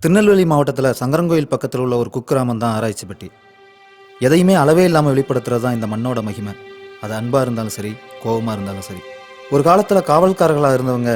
திருநெல்வேலி மாவட்டத்தில் சங்கரங்கோயில் பக்கத்தில் உள்ள ஒரு குக்கிராமம் தான் ஆராய்ச்சிப்பட்டி. எதையுமே அளவே இல்லாமல் வெளிப்படுத்துறது தான் இந்த மண்ணோட மகிமை. அது அன்பாக இருந்தாலும் சரி, கோபமாக இருந்தாலும் சரி. ஒரு காலத்தில் காவல்காரர்களாக இருந்தவங்க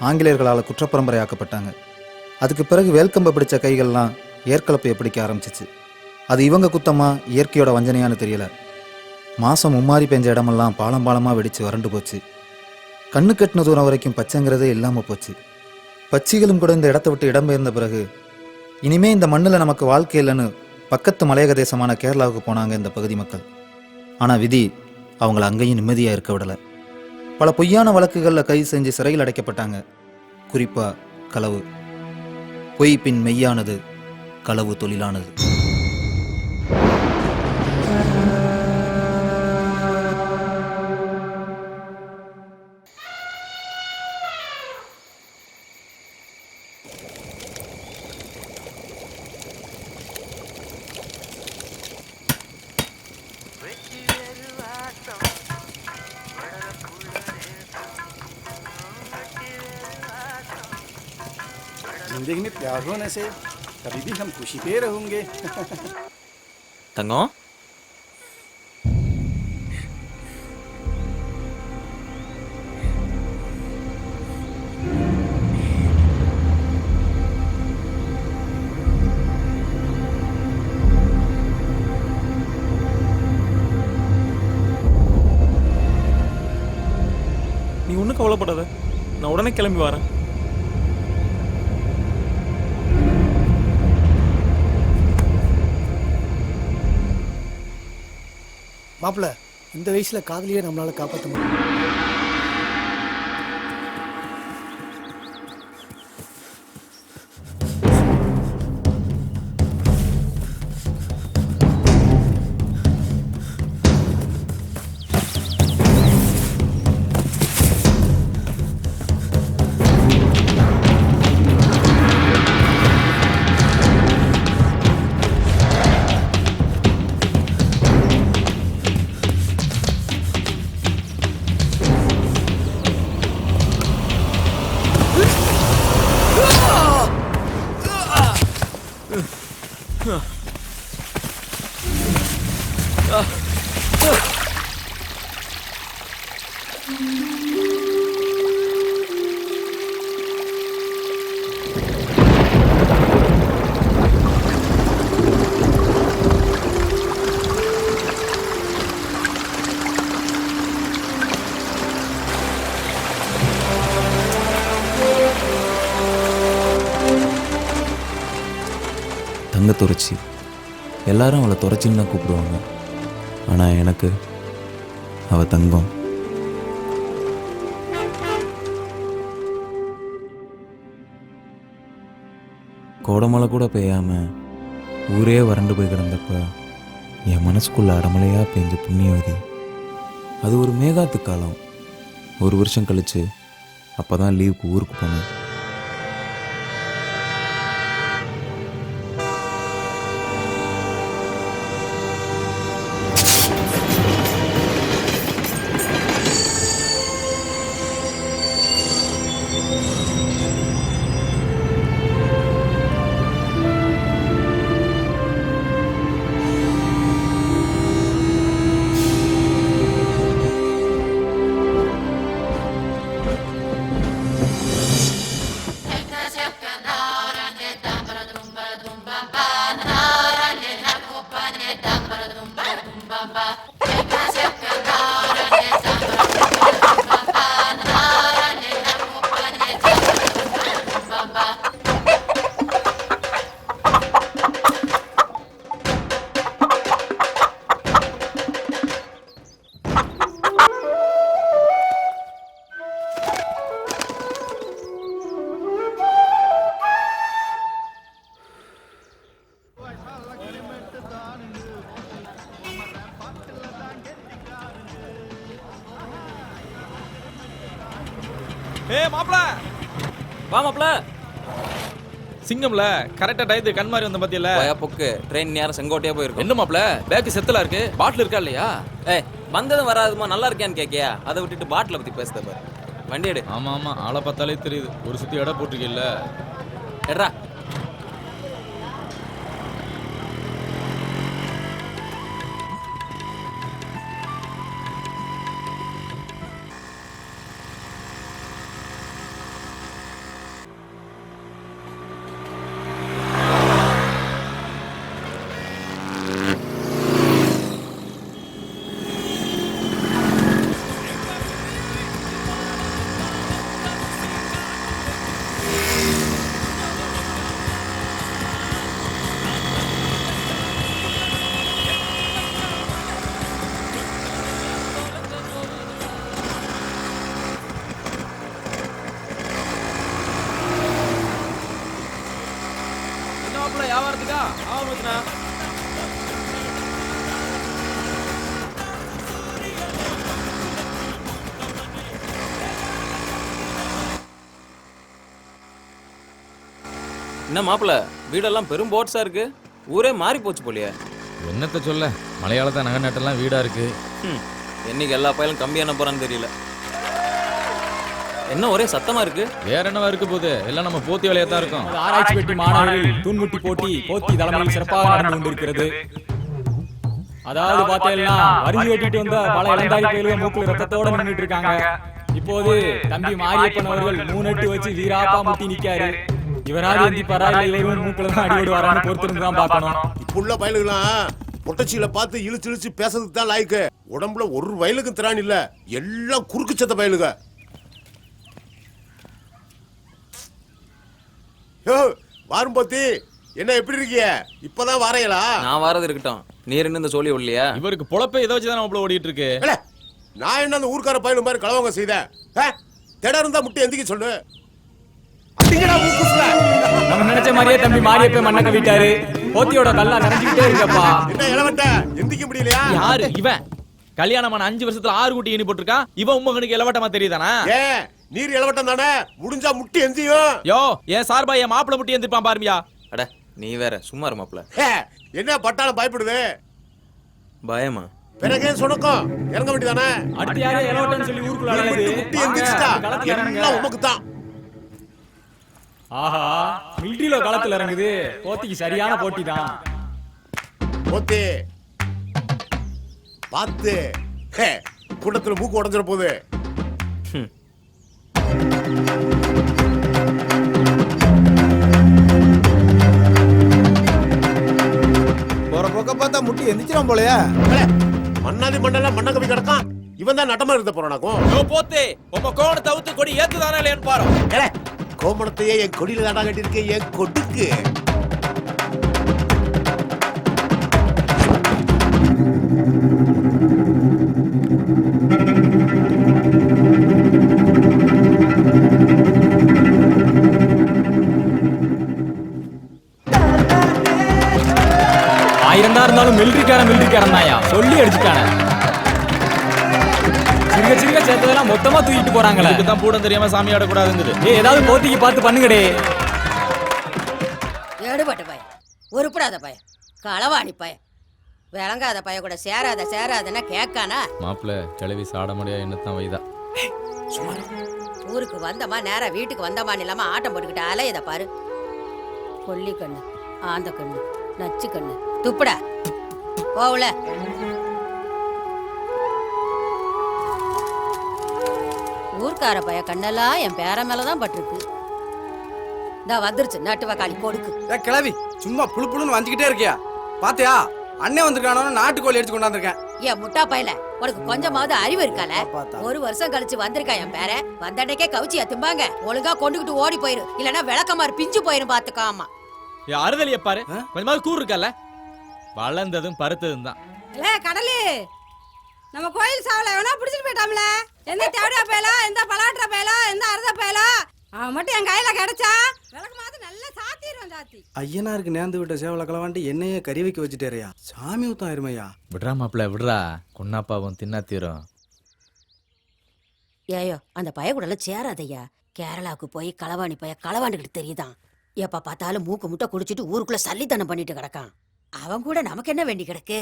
ஆங்கிலேயர்களால் குற்றப்பரம்பரையாக்கப்பட்டாங்க. அதுக்கு பிறகு வேல்கம்பை பிடிச்ச கைகள்லாம் ஏற்கலப்பையை பிடிக்க ஆரம்பிச்சிச்சு. அது இவங்க குத்தமா இயற்கையோட வஞ்சனையான்னு தெரியல. மாதம் மும்மாரி பெஞ்ச இடமெல்லாம் பாலம் பாலமாக வெடித்து வறண்டு போச்சு. கண்ணு கட்டின தூரம் வரைக்கும் பச்சைங்கிறதே இல்லாமல் போச்சு. பச்சிகளும் கூட இந்த இடத்த விட்டு இடம்பெயர்ந்த பிறகு இனிமே இந்த மண்ணில் நமக்கு வாழ்க்கை இல்லைன்னு பக்கத்து மலையக தேசமான கேரளாவுக்கு போனாங்க இந்த பகுதி மக்கள். ஆனால் விதி அவங்கள அங்கேயும் நிம்மதியாக இருக்க விடலை. பல பொய்யான வழக்குகளில் கைது செஞ்சு சிறையில் அடைக்கப்பட்டாங்க. குறிப்பாக களவு. பொய் பின் மெய்யானது, களவு தொழிலானது. जिंदगी में प्यार होने से कभी भी हम खुशी पे रहोगे. தங்கம், நீ ஒன்றும் கவலைப்படாத, நான் உடனே கிளம்பி வரேன். மாப்பிள்ள, இந்த வயசுல காதலியே நம்மளால காப்பாற்ற முடியும். தங்க துறைச்சி. எல்லாரும் அவளை துறைச்சின்னு தான் கூப்பிடுவாங்க. ஆனால் எனக்கு அவள் தங்கம். கோடமலை கூட பெய்யாமல் ஊரே வறண்டு போய் கிடந்தப்ப என் மனசுக்குள்ள அடமலையாக பெஞ்ச புண்ணியவதி. அது ஒரு மேகாத்து காலம். 1 வருஷம் கழிச்சு அப்போ தான் லீவுக்கு ஊருக்கு போனேன். மாப்பிள, வா மாப்பிள. சிங்கம்ல கரெக்டா டயத்து கண் மாதிரி வந்த பத்தியில பொக்கு ட்ரெயின் நேரம் செங்கோட்டையா போயிருக்கும். என்ன மாப்பிள, பேக்கு செத்தலா இருக்கு, பாட்டில் இருக்கா இல்லையா? வந்ததும் வராதுமா நல்லா இருக்கியான்னு கேட்கியா? அதை விட்டுட்டு பாட்டில பத்தி பேசுத பாரு. வண்டி எடு. ஆமா ஆமா, ஆளை பார்த்தாலே தெரியுது. ஒரு சுத்தி எடை போட்டிருக்கீல்ல. எட்ரா. மாப்பிள்ள வியாபாரத்துக்கா ஆமாச்சுண்ணா. என்ன மாப்பிள்ள வீடெல்லாம் பெரும் போட்ஸா இருக்கு, ஊரே மாறி போச்சு போலியே. என்னத்த சொல்ல, மலையாளத்தை நகை நட்டெல்லாம் வீடா இருக்கு. என்னைக்கு எல்லா பயிலும் கம்பி என்ன போறான்னு தெரியல. என்ன ஒரே சத்தமா இருக்கு? வேற என்னவா இருக்கு போகுது, எல்லாம் நம்ம போத்தி வேலையா தான் இருக்கும். ஆராய்ச்சி பெட்டி மாணவர்கள் தூண்முட்டி போட்டி போத்தி தலைமையில் சிறப்பாக நடந்து கொண்டிருக்கிறது. அதாவது பார்த்தீங்கன்னா வரிஞ்சு வெட்டிட்டு வந்த பல இளந்தாரி பயில்கள் மூக்குல ரத்தத்தோட நின்றுட்டு இருக்காங்க. இப்போது தம்பி மாரியப்பன் அவர்கள் 3 எட்டு வச்சு வீராப்பா முட்டி நிக்காரு. இவராது எந்திப்பாரா இல்ல இவரும் மூக்குல தான் அடி விடுவாரான்னு பொறுத்திருந்து தான் பார்க்கணும். இப்ப உள்ள பயலுகளாம் பொட்டச்சியில பார்த்து இழுச்சு இழுச்சு பேசுறதுக்கு தான் லாய்க்கு. உடம்புல ஒரு வயலுக்கு திரான் இல்ல, எல்லாம் குறுக்கு சத்த பயலுக. வாரும்போத்தி என்ன எப்படி இருக்கீங்க? இப்பதான் வாரையலா? நான் வாரது இருக்கட்டும், நீர் இந்த சொல்லி இல்லையா? இவருக்கு பொழப்ப இதை வச்சுதான் நம்மள ஓடிட்டு இருக்கு. நான் என்ன அந்த ஊர்க்கார பயலு மாதிரி கலவங்க செய்த? திடம் இருந்தா முட்டி எந்திக்க சொல்லு. நம்ம நினைச்ச மாதிரியே தம்பி மாரியப்பன் மண்ணக்க விட்டாரு. போத்தியோட கல்லா நிறைஞ்சுக்கிட்டே இருக்கப்பா. என்ன இளவட்ட எந்திக்க முடியலையா? யாரு இவன்? கல்யாணமான 5 வருஷத்துல 6 குட்டி எண்ணி போட்டிருக்கான். இவன் உம்மகனுக்கு இளவட்டமா தெரியுதானா? நீர் இளவட்டம் தானே, முடிஞ்சா முட்டி எந்தியும். யோ என் சார்பா என் மாப்பிள்ள முட்டி எந்திருப்பான் பாருமியா. அட நீ வேற சும்மா இரு மாப்பிள்ள. என்ன பட்டாளம் பயப்படுது? பயமா? பிறகு சொன்னக்கும் இறங்க வேண்டியதானே? அடுத்து யாரே எலவட்டன்னு சொல்லி ஊருக்குள்ள அலையுது. முட்டி எந்திரிச்சிட்டா எல்லாம் உமக்கு தான். ஆஹா, மிலிட்டரியில களத்துல இறங்குது. போத்திக்கு சரியான போட்டி தான். போத்தி பார்த்து கூட்டத்துல மூக்கு உடஞ்சிட போகுது. போற போக்க பார்த்தா முட்டி எந்திரிச்சிடும் போலயா? மண்ணாதி மண்ணெல்லாம் மண்ண கவி கிடக்கான். இவன் தான் நட்டமா இருந்த போறானாக்கும். யோ போத்தே, உம்ம கோணத்தை அவுத்து கொடி ஏத்துதானே இல்லையான்னு பாரு. கோமணத்தையே என் கொடியில தாண்டா கட்டிருக்கேன், என் கொடுக்கு. ஆயிரம் தான் இருந்தாலும் மிலிட்டரிக்காரன் தாயா சொல்லி அடிச்சுட்டானே. சிறுக சிறுக சேர்த்ததெல்லாம் மொத்தமா தூக்கிட்டு போறாங்களே. இதுதான் பூடம் தெரியாம சாமி ஆடக்கூடாதுங்குது. ஏதாவது போத்திக்கு பார்த்து பண்ணுங்கடே. எடுபட்ட பையன், உருப்படாத பையன், களவாணி பையன், விளங்காத பைய கூட சேராதன்னா கேட்கானா? மாப்பிள்ள கிளவி சாட முடியா என்னத்தான் வைதா. ஊருக்கு வந்தமா நேரா வீட்டுக்கு வந்தமான்னு இல்லாம ஆட்டம் போட்டுக்கிட்டு அலையத பாரு. கொல்லி கண்ணு, ஆந்த கண்ணு, நச்சு கண்ணு, துப்புடா போவுல. ஊர்க்கார பைய கண்ணெல்லாம் என் பேர மேலதான் பட்டிருக்கு. இந்த வந்துருச்சு நட்டு வக்காளி கொடுக்கு. கிளவி சும்மா புழு புழுன்னு வந்துகிட்டே இருக்கியா? பாத்தியா அண்ணன் வந்திருக்கானோ நாட்டுக்கோழி எடுத்து கொண்டாந்துருக்கேன். ஏன் முட்டா பையல, உனக்கு கொஞ்சமாவது அறிவு இருக்கால? 1 வருஷம் கழிச்சு வந்திருக்கா என் பேர. வந்தன்னைக்கே கவுச்சியா திம்பாங்க. ஒழுங்கா கொண்டுகிட்டு ஓடி போயிரு, இல்லன்னா விளக்கமாறு பிஞ்சு போயிரும் பாத்துக்காமா. அறுதலிய பாரு, கொஞ்சமாவது கூறு இருக்கல. வளர்ந்ததும் பருத்ததும் தான். கடலு நம்ம கோயில் சாவல எவனா பிடிச்சிட்டு போயிட்டாம்ல. எந்த தேவடியா பயலா, எந்த பலாட்டுற பயலா, எந்த அறுத பயலா, அவன் மட்டும் என் கையில கிடைச்சா விளக்கமாவது நல்லா சாத்திடுவான். சாத்தி ஐயனாருக்கு நேர்ந்து விட்ட சேவல கலவாண்டி என்னையே கறி வைக்க வச்சுட்டேரையா. சாமி ஊத்தம் ஆயிருமையா. விடுறா மாப்பிள்ள விடுறா, கொன்னாப்பாவும் தின்னா தீரும். ஏயோ அந்த பய கூட சேராதையா. கேரளாவுக்கு போய் களவாணி பைய களவாண்டுகிட்டு தெரியுதான். எப்ப பார்த்தாலும் மூக்கு முட்டை குடிச்சிட்டு ஊருக்குள்ள சல்லித்தனம் பண்ணிட்டு கிடக்கான். அவன் கூட நமக்கு என்ன வேண்டி கிடக்கு?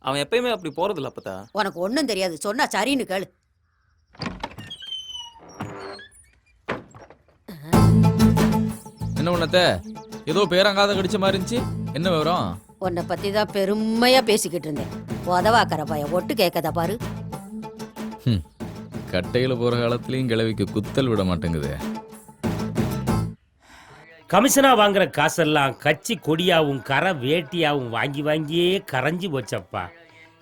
அவன் எப்பயுமே அப்படி போறது இல்ல அப்பதா. உனக்கு ஒண்ணும் தெரியாது, சொன்னா சரின்னு கேளு. என்ன பண்ணத்த ஏதோ பேரங்காத கடிச்ச மாதிரி இருந்துச்சு, என்ன விவரம்? உன்னை பத்தி தான் பெருமையா பேசிக்கிட்டு இருந்தேன். உதவாக்கற பைய ஒட்டு கேட்கதா பாரு. கட்டையில போற காலத்துலயும் கிழவிக்கு குத்தல் விட மாட்டேங்குது. கமிஷனா வாங்குற காசெல்லாம் கட்சி கொடியாவும் கரை வேட்டியாவும் வாங்கி வாங்கியே கரைஞ்சி போச்சப்பா.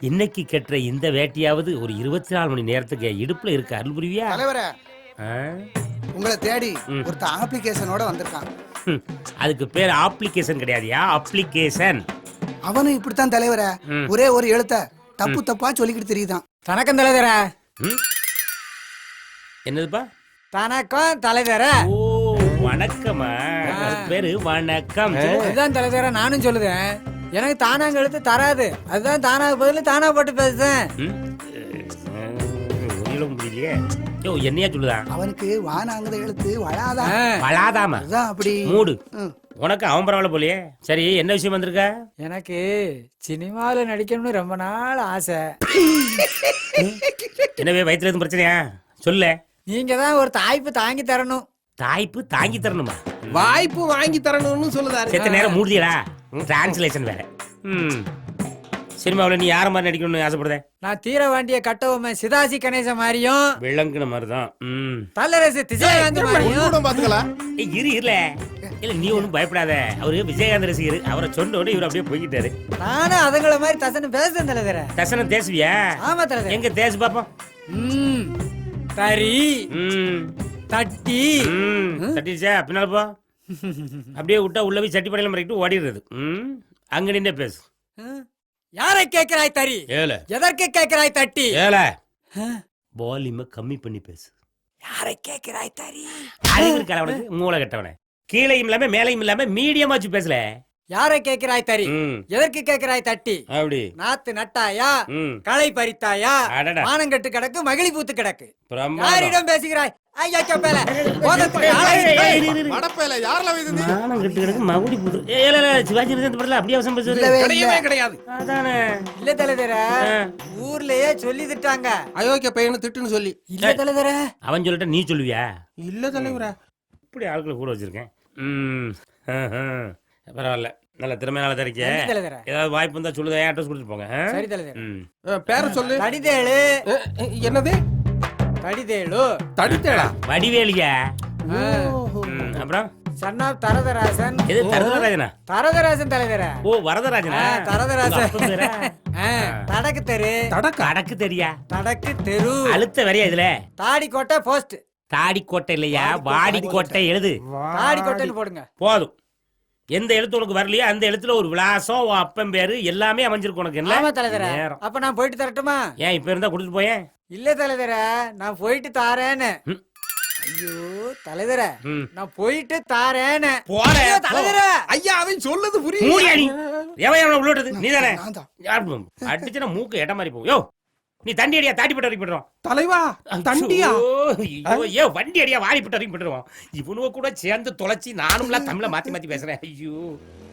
இன்னைக்கு கெட்டுற இந்த வேட்டியாவது ஒரு 24 மணி நேரத்துக்கு இடுப்புல இருக்க அருள் புரிவியா? தலைவரே, உங்களை தேடி ஒருத்த அப்ளிகேஷனோட வந்திருக்கான். அதுக்கு பேர் அப்ளிகேஷன் கிடையாதுயா, அப்ளிகேஷன். அவனும் இப்படித்தான் தலைவரே, ஒரே ஒரு எழுத்த தப்பு தப்பா சொல்லிக்கிட்டு தெரியுதான். தனக்கும் தலைவர. என்னதுப்பா? தனக்கும் தலைவர. ஓ வணக்கமா அதுக்கு பேரு வணக்கம். அதுதான் தலைவர நானும் சொல்லுதேன். எனக்கு தானாங்க எழுத்து தராது. அதுதான் தானாக பதில் தானா போட்டு பேசுறேன். ஒன்றும் முடியலையே. யோ என்னையா சொல்லுதான்? அவனுக்கு வானாங்கத எழுத்து வளாதான். வளாதாமா? அதுதான் அப்படி. மூடு. உனக்கு அவன் பரவாயில்ல போலியே. சரி என்ன விஷயம் வந்திருக்க? எனக்கு சினிமாவில் நடிக்கணும்னு ரொம்ப நாள் ஆசை. என்னவே வயிற்றுல எதுவும் பிரச்சனையா? சொல்லு. நீங்க தான் ஒரு தாய்ப்பு தாங்கி தரணும். தாய்ப்பு தாங்கி தரணுமா? வாய்ப்பு வாங்கி தரணும்னு சொல்லுதாரு. செத்த நேரம் மூடியடா. டிரான்ஸ்லேஷன் வேற. சினிமாவில் நீ யார மாதிரி நடிக்கணும்னு ஆசைப்படுத? நான் தீர வேண்டிய கட்டவுமே சிதாசி கணேச மாதிரியும் விளங்குன மாதிரி தான். தல்லரசு விஜயகாந்த் மாதிரியும் பாத்துக்கலாம். இரு இல்ல நீ ஒன்றும் பயப்படாத. அவரு விஜயகாந்த் ரசிகர். அவரை சொன்னோட இவர் அப்படியே போய்கிட்டாரு. நானும் அதுங்கள மாதிரி தசனம் பேசுறேன் தலைவர. தசனம் தேசுவியா? ஆமா தலைவர். எங்க தேசு பாப்போம். தரி தட்டி தட்டிச்சா பின்னால போ. அப்படியே விட்டா உள்ள போய் சட்டி படையில மறைக்கிட்டு ஓடிடுறது. அங்க நின்று பேசு. யாரை கேட்கிறாய் தரி? ஏல. எதற்கு கேட்கிறாய் தட்டி? ஏல. வால்யூமை கம்மி பண்ணி பேசு. யாரை கேட்கிறாய் தரி? அறிவு இருக்கா அவனுக்கு? மூளை கட்டவனே. கீழையும் இல்லாம மேலையும் இல்லாம மீடியமா வச்சு பேசல. யாரை கேட்கிறாய் தரி? எதற்கு கேட்கிறாய் தட்டி? அப்படி நாத்து நட்டாயா? களை பறித்தாயா? மானங்கட்டு கிடக்கு மகிழி பூத்து கிடக்கு. யாரிடம் பேசுகிறாய்? ஐயா கேப்பல. மடப்பையில யாரல வைக்குது? மானங்கட்டு கிடக்கு மகுடி பூத்து. ஏல சிவாஜி கணேசன் படல அப்படியே அவசரம் பேசுறது. கிடையவே கிடையாது. அதானே. இல்ல தலைவர. ஊர்லயே சொல்லி திட்டாங்க. அயோக்கிய பையனு திட்டுன்னு சொல்லி. இல்ல தலைவர. அவன் சொல்லிட்ட நீ சொல்லுவியா? இல்ல தலைவரா. இப்படி ஆட்களை கூட வச்சிருக்கேன். பரவாயில்ல. நல்ல திறமையால தரிக்க. ஏதாவது வாய்ப்பு இருந்தா சொல்லுதா? அட்ரஸ் கொடுத்துட்டு போங்க. சரி தலைவர். பேர சொல்லு. தடிதேளு. என்னது? தடிதேளு. தடிதேளா? வடிவேலியா? அப்புறம் சன் ஆஃப் தரதராசன். எது தரதராஜனா? தரதராசன் தலைவர. ஓ வரதராஜனா? தரதராசன். தடக்கு தெரு. தடக்கு தெரியா? தடக்கு தெரு. அழுத்த வரையா இதுல? தாடி கோட்டை போஸ்ட். தாடி கோட்டை இல்லையா? வாடி கோட்டை எழுது. தாடி கோட்டைன்னு போடுங்க. போதும். எந்த எழுத்து உனக்கு வரலையோ அந்த எழுத்துல ஒரு விலாசம், உன் அப்பன் பேரு எல்லாமே அமைஞ்சிருக்கு உனக்கு. ஆமா தலைவர. அப்ப நான் போயிட்டு தரட்டுமா? ஏன் இப்ப இருந்தா கொடுத்துட்டு போயேன். இல்ல தலைவர, நான் போயிட்டு தாரேன்னு. ஐயோ தலைவர, நான் போயிட்டு தாரேன்னு. போறேன் தலைவர. ஐயா அவன் சொல்லுது புரியுது. மூடியா நீ? எவன் உள்ளோட்டது நீதானே? அடிச்சுனா மூக்கு எட்ட மாதிரி போகும். யோ நீ தண்டி அடியா? தாட்டி போட்டு வரைக்கும் போட்டுருவோம். தலைவா தண்டியா? ஐயோ வண்டி அடியா? வாரி போட்டு வரைக்கும் போட்டுருவோம். இவனுவ கூட சேர்ந்து தொலைச்சி நானும்லாம் தமிழை மாத்தி மாத்தி பேசுறேன். ஐயோ